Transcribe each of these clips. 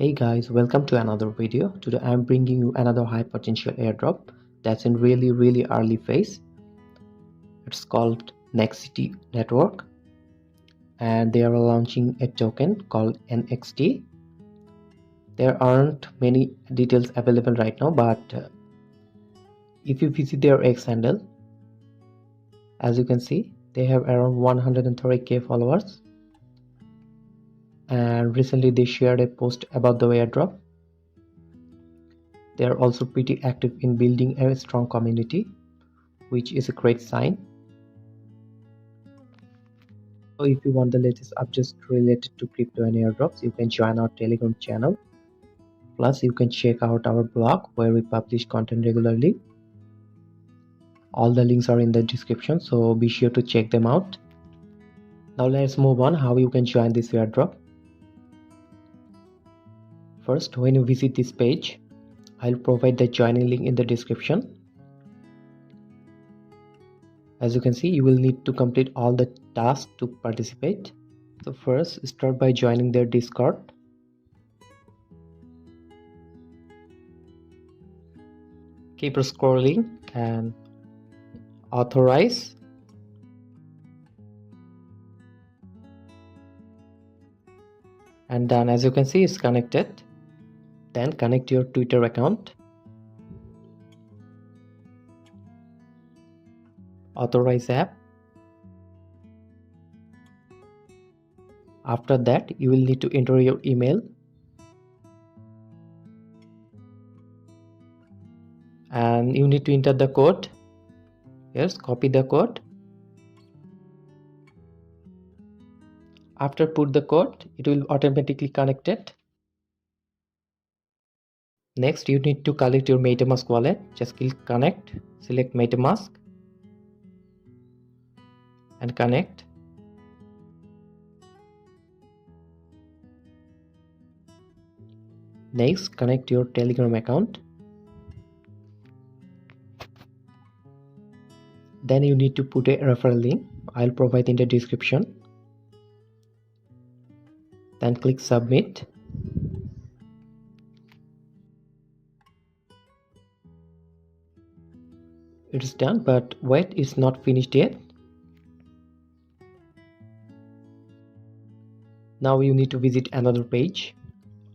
Hey guys, welcome to another video. Today I'm bringing you another high potential airdrop that's in really early phase. It's called Nexity Network and they are launching a token called NXT. There aren't many details available right now, but if you visit their X handle, as you can see, they have around 130k followers, and recently they shared a post about the airdrop. They are also pretty active in building a strong community, which is a great sign. So if you want the latest updates related to crypto and airdrops, you can join our Telegram channel. Plus, you can check out our blog where we publish content regularly. All the links are in the description, so be sure to check them out. Now let's move on how you can join this airdrop. First, when you visit this page, I'll provide the joining link in the description. As you can see, you will need to complete all the tasks to participate. So first, start by joining their Discord. Keep scrolling and authorize. And done. As you can see, it's connected. Then connect your Twitter account. Authorize app. After that, you will need to enter your email. And you need to enter the code. Yes, copy the code. After put the code, it will automatically connect it. Next, you need to collect your MetaMask wallet. Just click connect, select MetaMask and connect. Next, connect your Telegram account. Then you need to put a referral link. I'll provide in the description. Then click submit. It's done, but wait, it's not finished yet. Now you need to visit another page.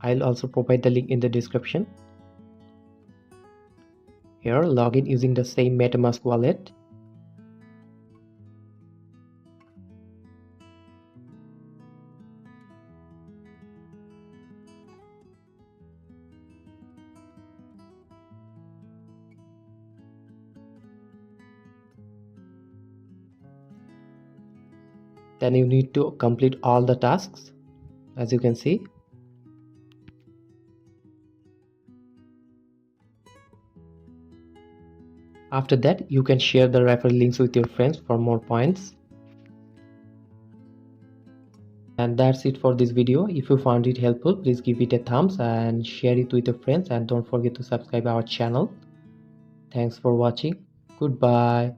I'll also provide the link in the description. Here, log in using the same MetaMask wallet. Then you need to complete all the tasks, as you can see. After that, you can share the referral links with your friends for more points. And that's it for this video. If you found it helpful, please give it a thumbs and share it with your friends, and don't forget to subscribe our channel. Thanks for watching. Goodbye.